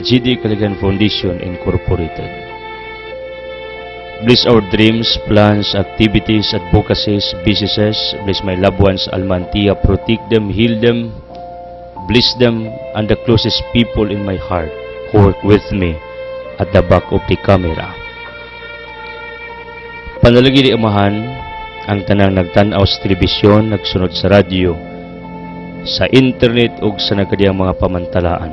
GD Caligan Foundation Incorporated. Bless our dreams, plans, activities, advocacies, businesses. Bless my loved ones, Almantia. Protect them, heal them, bless them, and the closest people in my heart who work with me at the back of the camera. Panalagi di Amahan, ang tanang nagtanaw sa telebisyon, nagsunod sa radyo, sa internet ug sa nagkadiyang mga pamantalaan.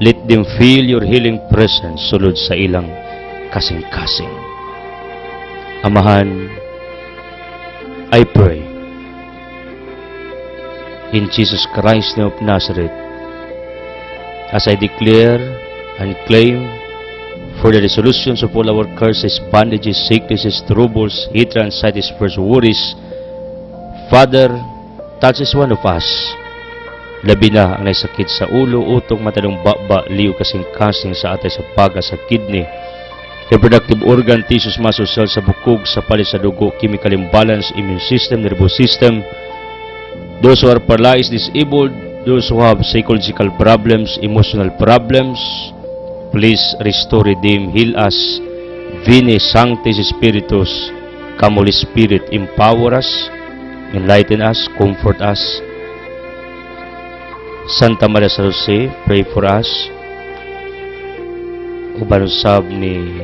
Let them feel your healing presence sulod sa ilang kasing-kasing. Amahan, I pray in Jesus Christ of Nazareth, as I declare and claim for the resolutions of all our curses, bondages, sicknesses, troubles, hatred, anxieties, fears, worries. Father, touch is one of us. Labi na ang naisakit sa ulo, utong, matalong baba, liw, kasing-kasing sa atay sa paga, sa kidney, reproductive organ, tissues, muscles, cells sa bukog, sa palit sa dugo, chemical imbalance, immune system, nervous system, those who are paralyzed, disabled, those who have psychological problems, emotional problems, please restore, redeem, heal us. Veni Sanctis Spiritus, come Holy Spirit, empower us, enlighten us, comfort us. Santa Maria San Jose, pray for us. Uban usab ni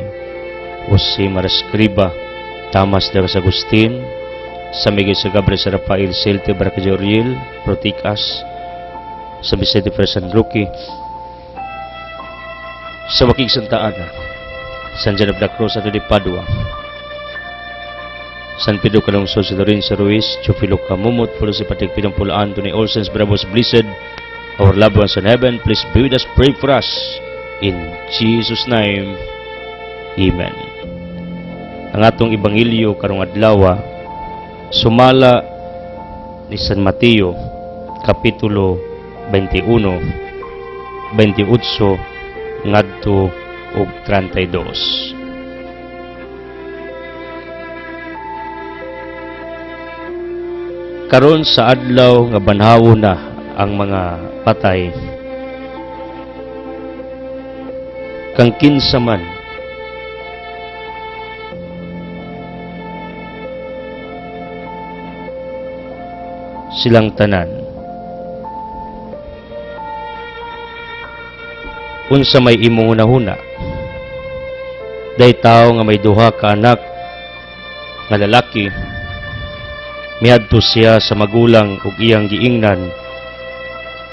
Jose Marascriba, Thomas de Agustin, San Miguel sa Gabriel sa Rafael, Celte Barca Oriel, protect us. San Vicente Ferrer San Roque, sa Wakig Santa Ana, San John of the Cross at de Padua, San Pedro Calungsod sa Dorin sa Ruiz, Chufilo Camumot, Pulo si Patig Pinampulo Anthony, all saints, bravos, blessed, our loved ones in heaven, please be with us, pray for us. In Jesus' name, Amen. Ang atong Ebanghelyo karong adlaw sumala ni San Mateo, Kapitulo 21, 28, ngadto og 32. Karon sa adlaw nga banhawo na ang mga patay, kang kinsa man silang tanan, unsa may imong hunahuna, day tao nga may duha ka anak nga lalaki, miadto siya sa magulang ug iyang giingnan,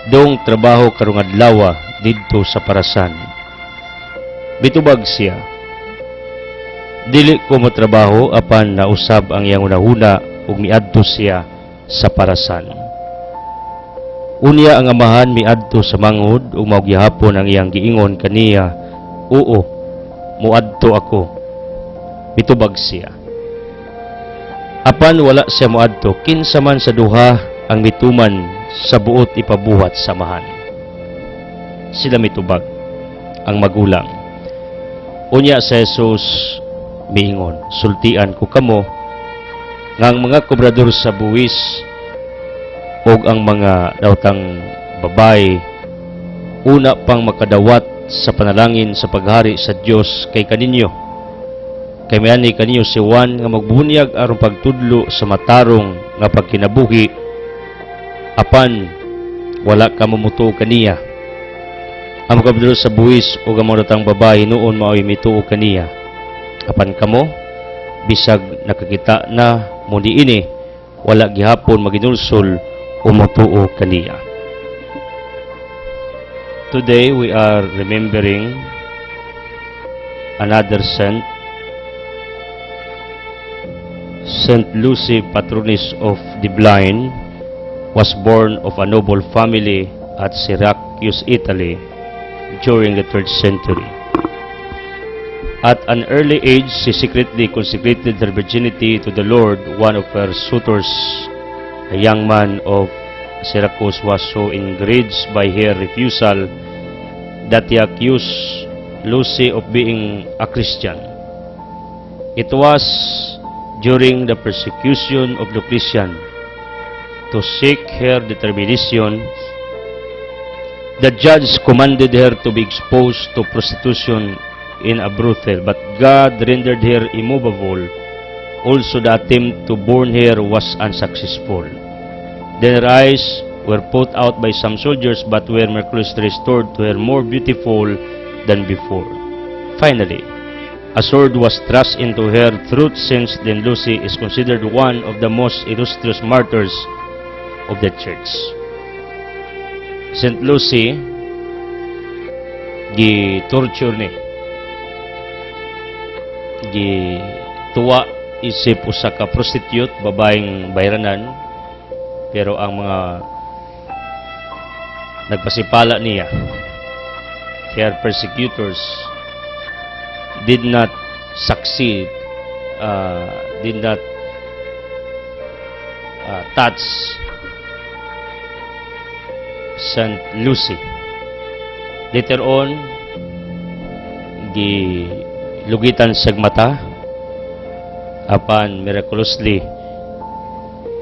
dong trabaho karong adlaw didto sa parasan. Bitubag siya, dili ko motrabaho apan nausab ang iyang hunahuna ug miadto siya sa parasan. Unya ang amahan miadto sa mangod ug maugihapon ang iyang giingon kaniya, oo, muadto ako. Bitubag siya. Apan wala siya muadto, kinsa man sa duha ang mituman sa buot ipabuhat sa amahan. Sila mitubag, ang magulang. Unya sa Jesus miingon, sultian ko kamo nga ang mga kobrador sa buwis og ang mga dawtang babay una pang makadawat sa panalangin sa paghari sa Dios kay kaninyo. Kay miani kaninyo si Juan nga magbunyag aron pagtudlo sa matarong nga pagkinabuhi, apan wala ka mamutuo kaniya. Ang makabdalo sa buwis o ang datang babae noon mao'y mituo kaniya. Apan kamo, bisag nakakita na mo diini, wala gihapon maginulsol o mutuo kaniya. Today we are remembering another saint, Saint Lucy, patroness of the blind, was born of a noble family at Syracuse, Italy, during the 3rd century. At an early age, she secretly consecrated her virginity to the Lord. One of her suitors, a young man of Syracuse, was so enraged by her refusal that he accused Lucy of being a Christian. It was during the persecution of Diocletian. To seek her determination, The judge commanded her to be exposed to prostitution in a brothel, but God rendered her immovable. Also, the attempt to burn her was unsuccessful. Then her eyes were put out by some soldiers, but were miraculously restored to her more beautiful than before. Finally, a sword was thrust into her throat. Since then, Lucy is considered one of the most illustrious martyrs of the church. Saint Lucy, gi-torture ni, gi-tuwa isip usa ka prostitute, babaeng bayranan, pero ang mga nagpasipala niya, her persecutors, did not succeed, did not touch Saint Lucy. Later on, gilugitan sa mata, apan miraculously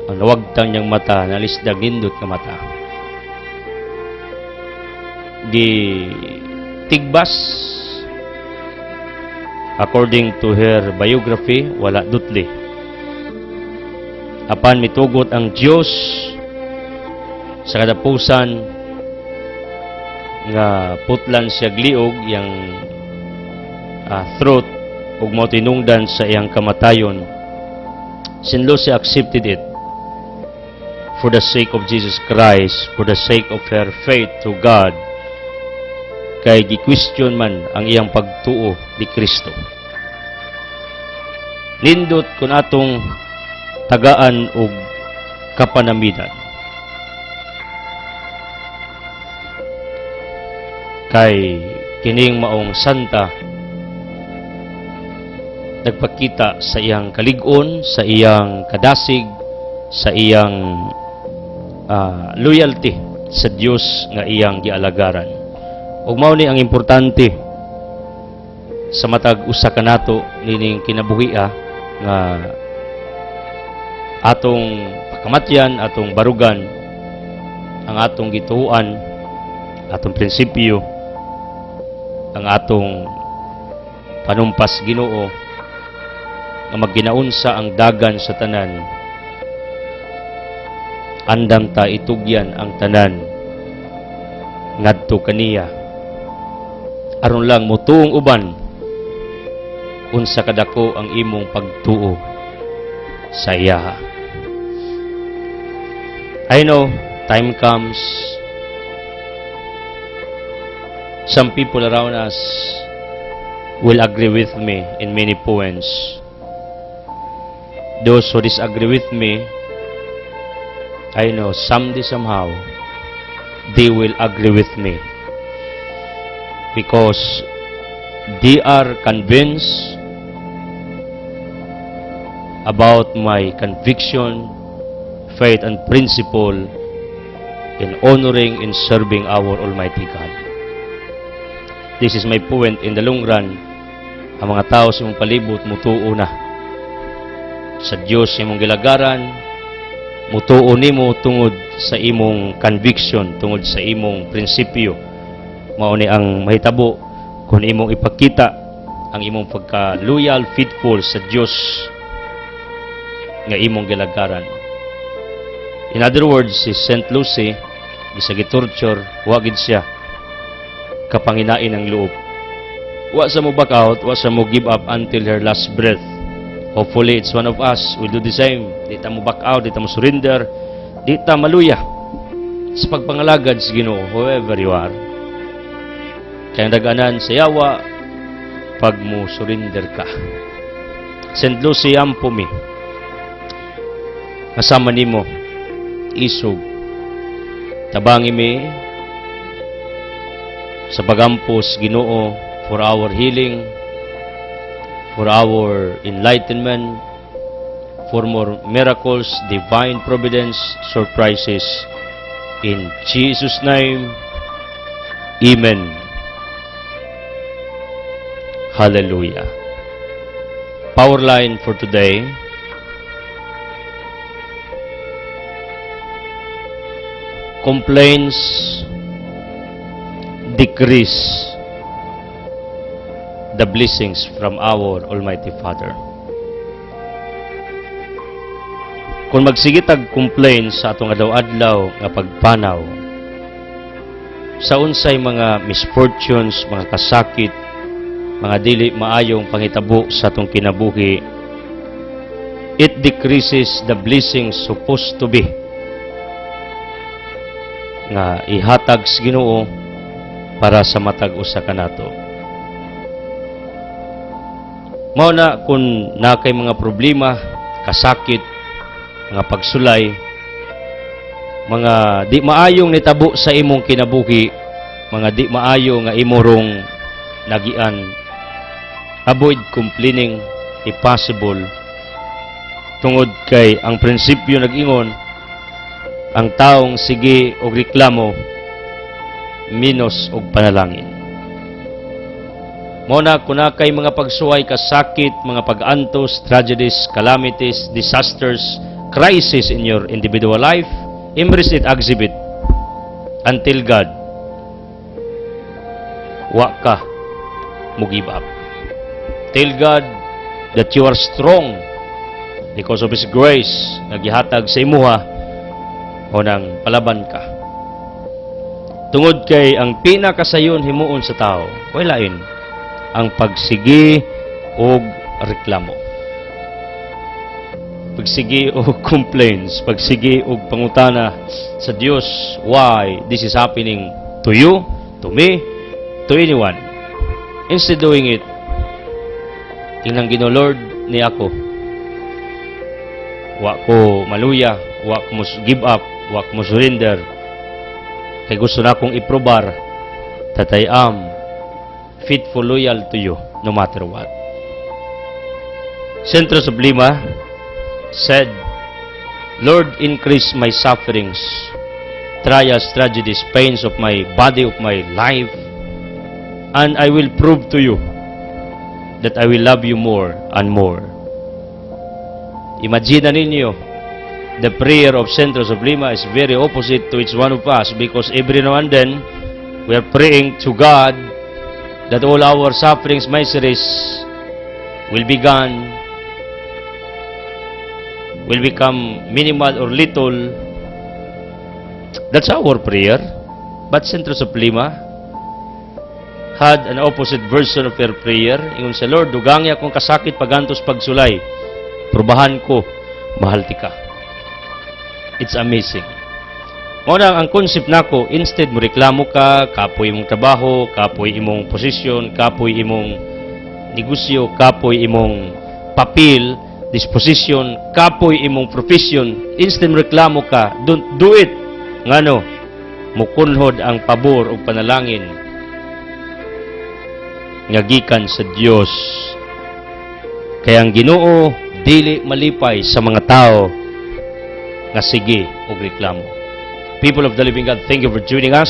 ang nawagtang niyang mata, nalisdag nindot nga mata. Tigbas, according to her biography, wala dutli. Apan mitugot ang Diyos sa kadapusan nga putlan siya gliog yang throat ug mo tinungdan sa iyang kamatayon. Saint Lucy accepted it for the sake of Jesus Christ, for the sake of her faith to God, kay gi-question man ang iyang pagtuo ni Kristo. Nindot kun atong tagaan og kapanamidan. Kay kining maong santa nagpakita sa iyang kalig-on, sa iyang kadasig, sa iyang loyalty sa Dios nga iyang gialagaran. Ug mao ni ang importante sa matag usa kanato nining kinabuhia nga atong pakamatyan, atong barugan, ang atong gituuan, atong prinsipyo, ang atong panumpas Ginoo nga magginaunsa ang dagan sa tanan, andam ta itugyan ang tanan ngadto kaniya, aron lang motuong uban unsa kadako ang imong pagtuo sa iya. I know time comes, some people around us will agree with me in many points. Those who disagree with me, I know someday somehow they will agree with me, because they are convinced about my conviction, faith, and principle in honoring and serving our Almighty God. This is my point. In the long run, ang mga tao sa imong palibot mutuo na sa Dios sa imong gilagaran, mutuo nimo tungod sa imong conviction, tungod sa imong prinsipyo. Mao ni ang mahitabo kung imong ipakita ang imong pagka-loyal, faithful sa Dios nga imong gilagaran. In other words, si Saint Lucy, isa gitorture, wa gid siya kapanginain ang loob. Wa sa mo back out, wa sa mo give up until her last breath. Hopefully, it's one of us will do the same. Di ta mo back out, di ta mo surrender, di ta maluya sa pagpangalagad sa Ginoo, whoever you are. Kaya daganan sa yawa pag mo surrender ka. Saint Lucy, ampo mi, kasama nimo isog, tabangi mi sa pagampos Ginoo for our healing, for our enlightenment, for more miracles, divine providence, surprises. In Jesus' name, Amen. Hallelujah. Power line for today. Complaints decrease the blessings from our Almighty Father. Kung magsigit ag complain sa atong adlaw-adlaw nga pagpanaw sa unsay mga misfortunes, mga kasakit, mga dili maayong panghitabo sa atong kinabuhi, it decreases the blessings supposed to be nga ihatag sa Ginoo para sa matag usa kanato. Mao na kung nakay mga problema, kasakit, mga pagsulay, mga di maayong nitabo sa imong kinabuhi, mga di maayo nga imorong nagian, avoid complaining if possible. Tungod kay ang prinsipyo nag-ingon, ang taong sige og reklamo minos og panalangin. Mao na kung nakay mga pagsuway, kasakit, mga pag-antos, tragedies, calamities, disasters, crisis in your individual life, embrace it, exhibit until God wa ka mo give up. Tell God that you are strong because of His grace nagihatag sa imuha o nang palaban ka. Tungod kay ang pinakasayon himuon sa tao, way lain ang pagsigi og reklamo. Pagsigi og complaints, pagsigi og pangutana sa Dios, why this is happening to you, to me, to anyone. Instead doing it, tingnan Ginoo, Lord, ni ako. Wa ko maluya, wa ko mo give up, wa ko mo surrender. Kay gusto na akong iprobar that I am faithful, loyal to you, no matter what. Centro Sublima said, Lord, increase my sufferings, trials, tragedies, pains of my body, of my life, and I will prove to you that I will love you more and more. Imagine ninyo, the prayer of Centro Sublima is very opposite to each one of us, because every now and then, we are praying to God that all our sufferings, miseries will be gone, will become minimal or little. That's our prayer. But Centro Sublima had an opposite version of their prayer. Ingon sa Lord, dugangi akong kasakit, pagantos, pagsulay. Probahan ko, mahal ti ka. It's amazing. Muna, ang concept nako, instead mo reklamo ka, kapoy imong trabaho, kapoy imong posisyon, kapoy imong negosyo, kapoy imong papel, disposition, kapoy imong profession, instead mo reklamo ka, don't do it. Ngano, mukunhod ang pabor o panalangin nga gikan sa Dios. Kaya ang Ginoo dili malipay sa mga tao nga sige og reklamo. People of the living God, thank you for joining us.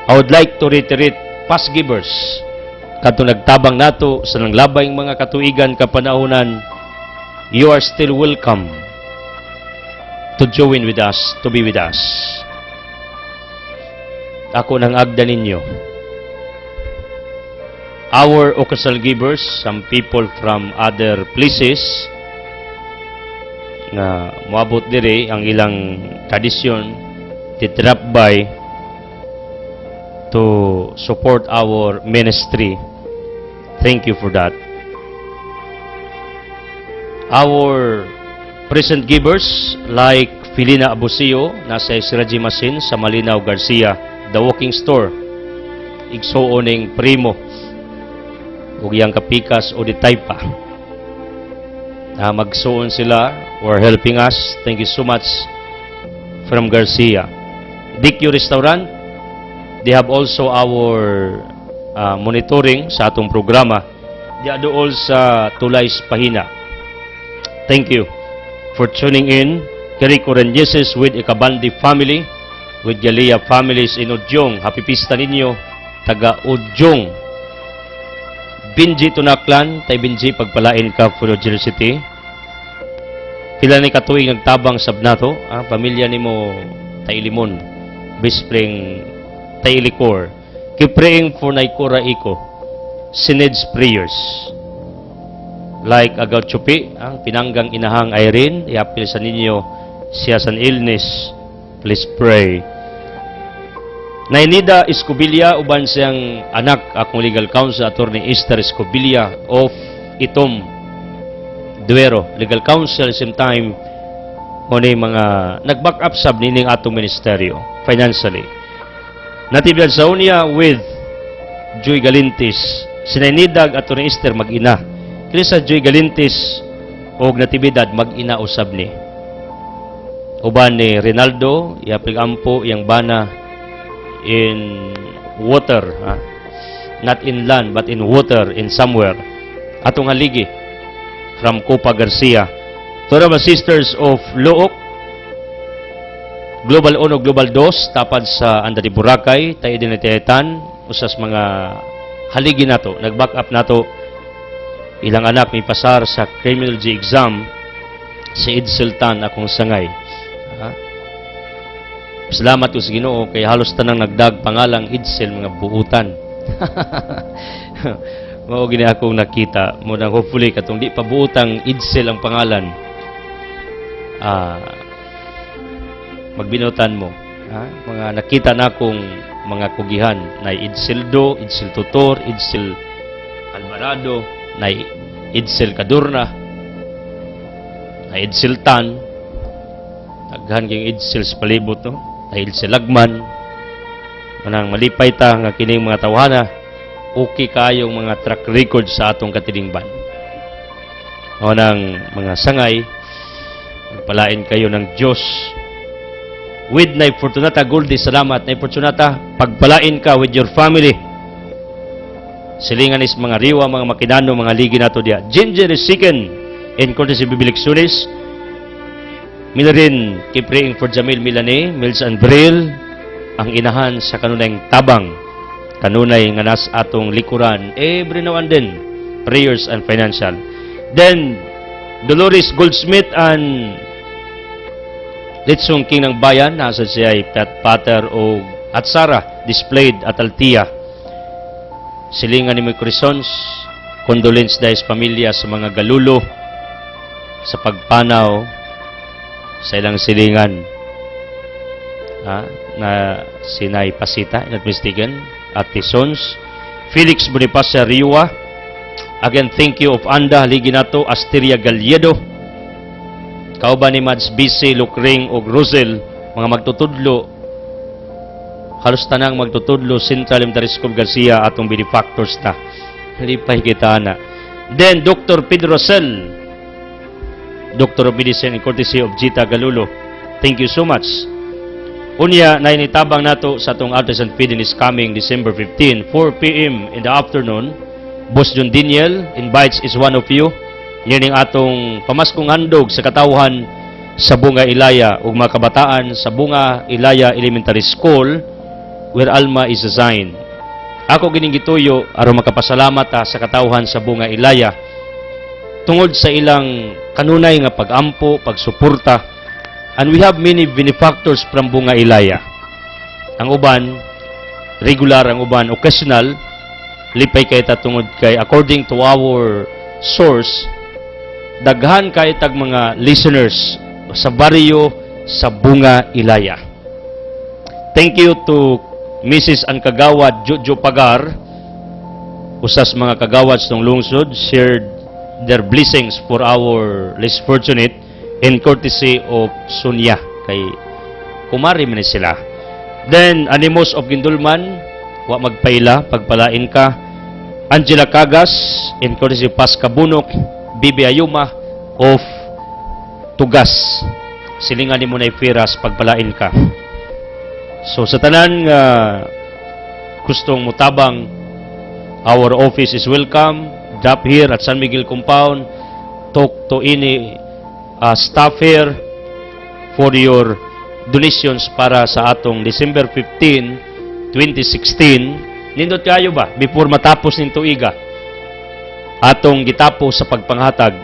I would like to reiterate, past givers, kadto nagtabang nato sa nanglabay mga katuigan kapanahunan, you are still welcome to join with us, to be with us. Ako nang agda ninyo. Our occasional givers, some people from other places, na moabot dire ang ilang tradisyon, to drop by to support our ministry. Thank you for that. Our present givers like Filina Abusio, nasa Siraji Masin sa Malinaw Garcia, The Walking Store, igsuoning primo ug yang kapikas o di taypa. Magsuon sila or helping us. Thank you so much from Garcia. DQ Restaurant, they have also our monitoring sa atong programa. Di aduol sa Tulays Pahina. Thank you for tuning in. Kerico Renyeses with Ikabandi family, with Galia families in Udyong. Happy Pista ninyo, taga Udyong. Binji Tunaklan, tay Binji, pagpalain ka for University. Pila ni katuig nagtabang sabnato, pamilya ni mo tay Limon, Bispring tay Licor. keep praying for Naikura Iko. She needs prayers. Like Agaw Chupi, ang pinanggang inahang Irene, iapil sa ninyo siya sa illness. Please pray. Nainida Escobilla, uban siyang anak, akong legal counsel, Attorney Esther Escobilla of Itom, Duero. Legal counsel, same time, muna mga nag-back up sab nining atong ministeryo, financially. Natibyan sa unya with Joy Galintis, sinanidag Attorney Esther mag-ina. Kaya sa Joy Galintis, o natibidad mag-ina usab ni. Uban ni Rinaldo, iapig ampo, iyang bana, in water, not in land but in water, in somewhere, atong haligi from Copa Garcia. To mga sisters of Look, Global 1 Global 2, tapad sa Anda di Boracay, tayo din natitan, usas mga haligi nato, nag-back up nato, ilang anak may pasar sa criminology exam, si Edsel Tan akong sangay. Salamat ko sa Ginoo kay halos tanang nagdag pangalang Edsel mga buutan. Mao gini akong nakita mo na hopefully katong di pa buutang Edsel ang pangalan. Magbinutan mo, mga nakita na akong mga kugihan na Edseldo, Edsel Tutor, Edsel Alvarado, na Edsel Cadurna, na Edsel Tan, naghan kang Edsel sa palibot, no? Dahil si Lagman, manang malipay ta nga kining mga tawhana, okay kayong mga track record sa atong katilingban. O nang mga sangay, palain kayo ng Diyos. With Nay Fortunata Goldie, salamat Nay Fortunata, pagpalain ka with your family. Silingan is mga riwa, mga makinano, mga ligi nato diya. Ginger is Siken, in courtesy Bibiliksunis. Minarin, keep praying for Jamil Milane, Mills and Bril, ang inahan sa kanunay tabang, kanunay nga nas atong likuran, every now and then, prayers and financial. Then, Dolores Goldsmith and Litsong King ng Bayan, nasa siya ay Pater o at Sarah, displayed at Altia. Silingan ni Micrisons, condolence dahil sa pamilya sa mga galulo, sa pagpanaw, sa ilang silingan na Sinay Pasita, not mistaken, at Tisons, Felix Bonifacio Riwa. Again, thank you of Anda, haligi nato, Asteria Galledo, kauban ni Mads BC, Lukring o Rosel, mga magtutudlo, halos tanang magtutudlo, Central Elementary School Garcia, atong benefactors ta. Halipay kita na. Then, Dr. Pedro Rosel, Dr. of Medicine in courtesy of Gita Galulo. Thank you so much. Unya, nainitabang nato sa atong artisan feeding is coming December 15, 4 p.m. in the afternoon. Boss John Daniel invites is one of you. Nining atong pamaskong handog sa katawhan sa Bunga Ilaya ug mga kabataan sa Bunga Ilaya Elementary School where Alma is assigned. Ako gining gituyo aron makapasalamat sa katawhan sa Bunga Ilaya tungod sa ilang kanunay nga pagampo, pagsuporta, and we have many benefactors from Bunga Ilaya. Ang uban, regular, ang uban, occasional, lipay kay tungod kay, according to our source, daghan kay tag mga listeners sa baryo sa Bunga Ilaya. Thank you to Mrs. Ankagawad Jojo Pagar, usas mga kagawad ng lungsod, shared their blessings for our less fortunate in courtesy of Sunya. Kay kumari man sila. Then, Animos of Gindulman, wa magpaila, pagpalain ka. Angela Cagas, in courtesy of Pasca Bunok, Bibi Ayuma of Tugas. Silingan ni mo na ipiras, pagpalain ka. So, sa tanan nga gustong mutabang, our office is welcome. Drop here at San Miguel Compound. Talk to any staff here for your donations para sa atong December 15, 2016. Nindot kayo ba? Before matapos ng tuiga, atong gitapo sa pagpanghatag.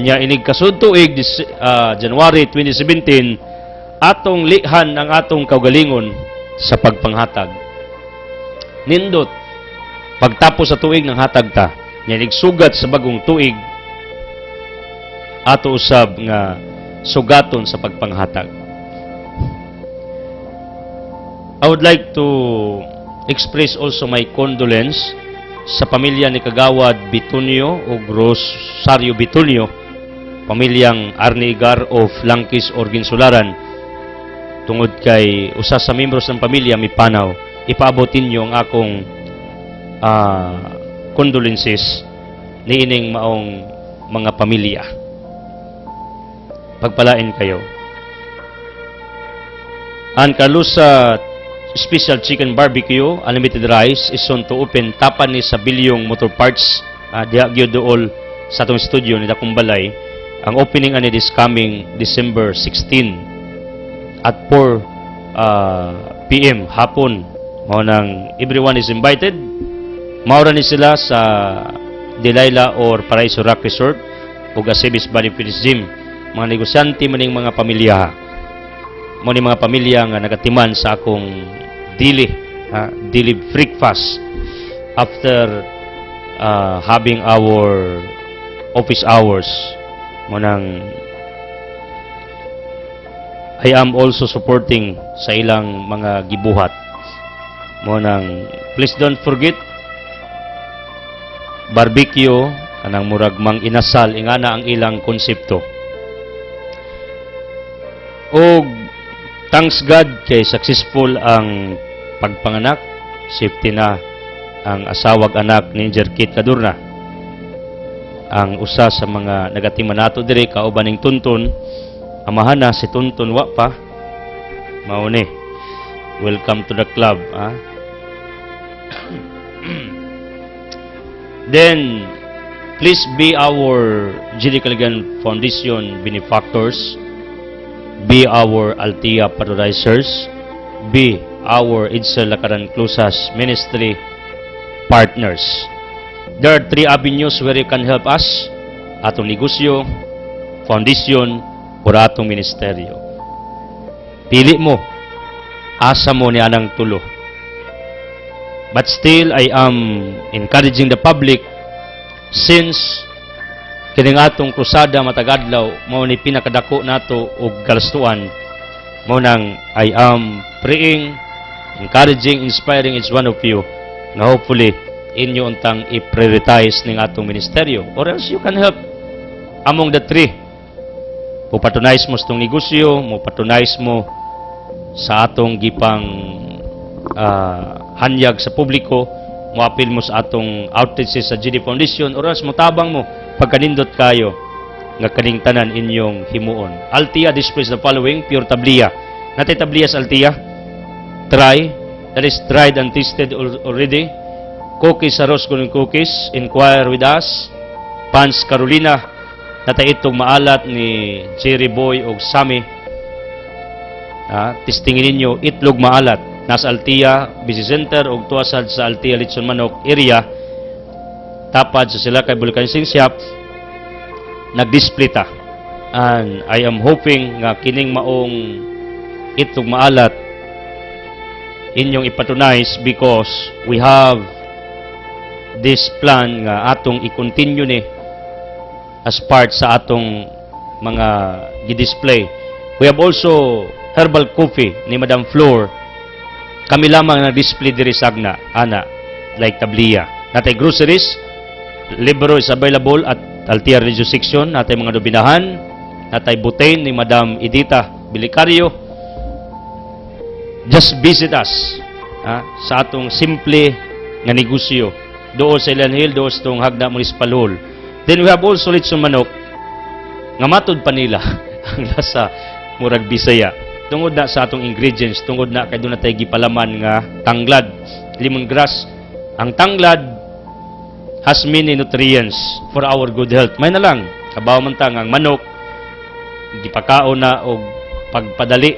Nya inig kasud tuig January 2017, atong lihan ang atong kaugalingon sa pagpanghatag. nindot pagtapos sa tuig ng hatag ta nya nigsugat sa bagong tuig ato usab nga sugaton sa pagpanghatag. I would like to express also my condolence sa pamilya ni Kagawad Bitunio o Rosario Bitunio, pamilyang Arnigar of Langkis Orginsularan, tungod kay usa sa membros ng pamilya mipanaw. Ipaabotin niyo ang akong condolences niining maong mga pamilya. Pagpalain kayo. Ang Carlusa Special Chicken Barbecue Unlimited Rice is soon to open tapan ni sa Bilyong Motor Parts diha gyud dool sa atong studio ni Dakumbalay. Ang opening ani this coming December 16 at 4 PM hapon. Mao nang everyone is invited. Maura ni sila sa Delilah or Paraiso Rock Resort ug Asibis Body Fitness Gym. Mga negosyante maning mga pamilya. Mo ni mga pamilya nga nagatiman sa akong dili breakfast after having our office hours. Mo nang I am also supporting sa ilang mga gibuhat. Mo nang please don't forget barbecue kanang murag mang inasal ingana ang ilang konsepto. Og thanks God kay successful ang pagpanganak, safety na ang asawag anak ni Engineer Kit Cadurna. Ang usa sa mga nagatiman nato diri kauban ning Tuntun, amahan na si Tuntun wa pa. Mao ni. Welcome to the club, ha? Then please be our Gili Caligan Foundation benefactors. Be our Altia Paradisers, be our Edsel Lakaran Clusas Ministry partners. There are 3 avenues where you can help us: atong negosyo, foundation, or atong ministeryo. Pili mo, asa mo ni anang tulo. But still, I am encouraging the public since kining atong krusada matagadlaw mao ni pinakadako nato og kalastuan. Mao nang I am praying, encouraging, inspiring each one of you na hopefully inyo untang i-prioritize ning atong ministeryo, or else you can help among the 3. Patronize mo sa itong negosyo, mo patronize mo sa atong gipang hanyag sa publiko, mo apil mo sa atong outreaches sa GD Foundation, or else mo tabang mo pagkanindot kayo nga kaning tanan inyong himuon. Altia displays the following: pure tablia. Natay tablia sa Altia. Try, that is tried and tasted already. Cookies sa Rose Golden Cookies, inquire with us. Pans Carolina, natay itong maalat ni Jerry Boy o Sammy. Testingin ninyo, itlog maalat. Nasa Altia Busy Center o tuasad sa Altia Litson Manok area. Tapad sa sila kay Vulcanising Shop, nag-display ta. And I am hoping nga kining maong itong maalat inyong ipatronize, because we have this plan nga atong i-continue ni as part sa atong mga gi-display. We have also herbal coffee ni Madam Flor. Kami lamang nag-display diri sagna, ana, like tablia. Natay groceries, libro is available at Altia Religious Section. Natay mga dubinahan, natay butane ni Madam Edita Bilicario. Just visit us sa atong simple nga negosyo doon sa Ilan Hill, doon sa itong Hagda Municipal Hall. Then we have also Litson Manok nga matod pa nila ang lasa murag Bisaya. Tungod na sa atong ingredients, tungod na kay doon na tayo gipalaman nga tanglad, lemongrass. Ang tanglad has many nutrients for our good health. May na lang, kabaw man tang ang manok, gipakao na og pagpadali,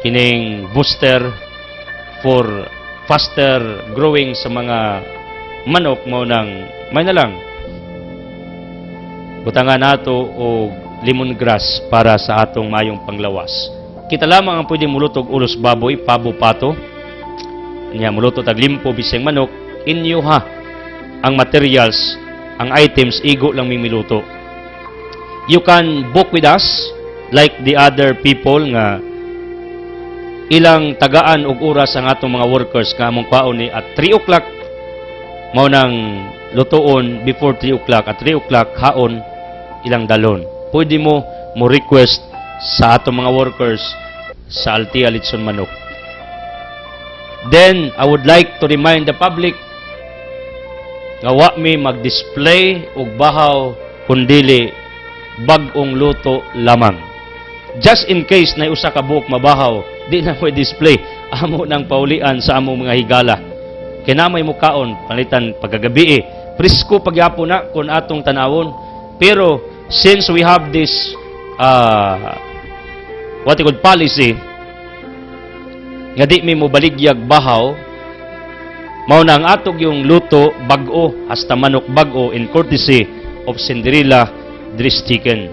kining booster for faster growing sa mga manok mo nang may na lang. Butangan nato og lemongrass para sa atong mayong panglawas. Kita lamang ang pwedeng mulutog ulos baboy, pabo pato, niya muluto tag limpo biseng manok, inyo ha ang materials, ang items, igo lang may miluto. You can book with us like the other people nga ilang tagaan og oras ang atong mga workers nga among kwaon ni at 3 o'clock mao nang lutoon before 3 o'clock. At 3 o'clock haon ilang dalon. Pwede mo request sa atong mga workers sa Altia Litson Manok. Then, I would like to remind the public nga wa mi mag-display og bahaw kundili bag-ong luto lamang. Just in case na usa ka buok mabahaw, di na mo display. Amo nang paulian sa among mga higala. Kinamay mo kaon, palitan pagkagabi Presko pagyapo na kung atong tanawon. Pero, since we have this what you call policy, nga di mi mo baligyag bahaw, mao na ang atog yung luto bag-o, hasta manok bag-o in courtesy of Cinderella Dries Chicken.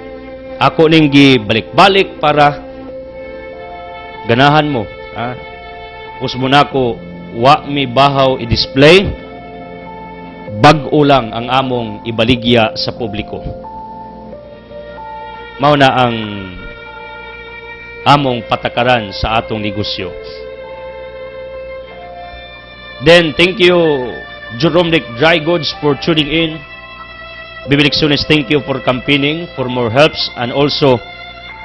Ako ning gibalik-balik para ganahan mo. Usmo na ko, wa mi bahaw i-display, bag-o lang ang among ibaligya sa publiko. Mao na ang among patakaran sa atong negosyo. Then, thank you, Jerome Dry Goods, for tuning in. Bibiliksunis, thank you for campaigning, for more helps, and also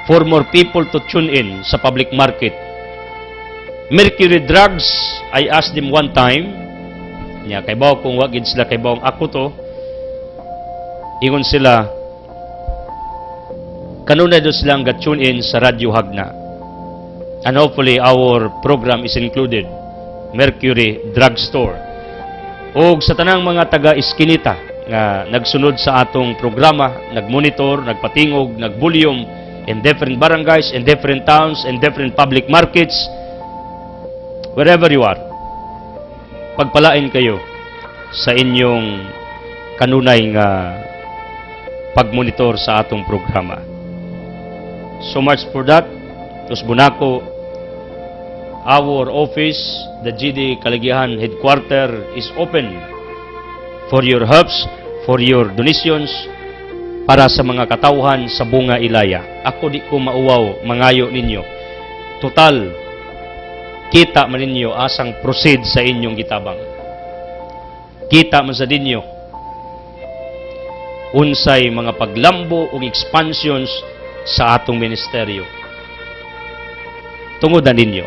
for more people to tune in sa public market. Mercury Drugs, I asked them one time, niya, kay baw kung wagid sila, kay bawang ako to, ingon sila, kanuna doon silang ga-tune in sa Radio Hagna. And hopefully, our program is included. Mercury Drugstore. O sa tanang mga taga-Iskinita nga nagsunod sa atong programa, nagmonitor, nagpatingog, nagbulyom in different barangays, in different towns, in different public markets, wherever you are, pagpalain kayo sa inyong kanunay nga pagmonitor sa atong programa. So much for that. Tus Bunako, our office, the GD Kaligihan headquarter is open for your helps, for your donations, para sa mga katawhan sa Bunga Ilaya. Ako di ko mauwaw, mangayo ninyo. Total, kita man ninyo asang proceed sa inyong gitabang. Kita man sa ninyo unsay mga paglambo ug expansions sa atong ministeryo. Tungod na ninyo.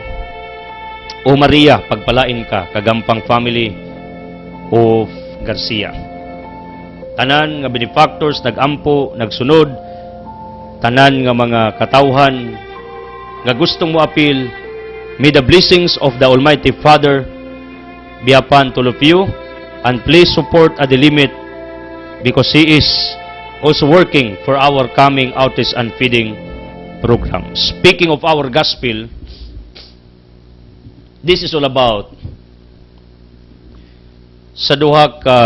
O Maria, pagpalain ka, kagampang family of Garcia. Tanan nga benefactors, nagampo, nagsunod, tanan nga mga katawhan, nga gustong mo appeal, may the blessings of the Almighty Father be upon all of you, and please support at the limit because He is also working for our coming outreach and feeding program. Speaking of our gospel, this is all about sa duha ka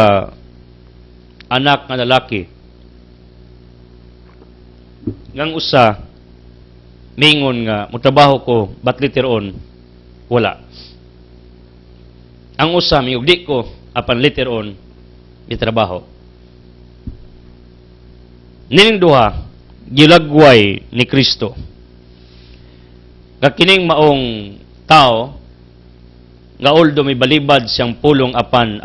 anak nga lalaki ngang usa mingon nga motrabaho ko but later on wala. Ang usa miugdi ko apan later on mitrabaho. Nining duha gilagway ni Kristo. Kakining maong tao nga although may balibad siyang pulong apan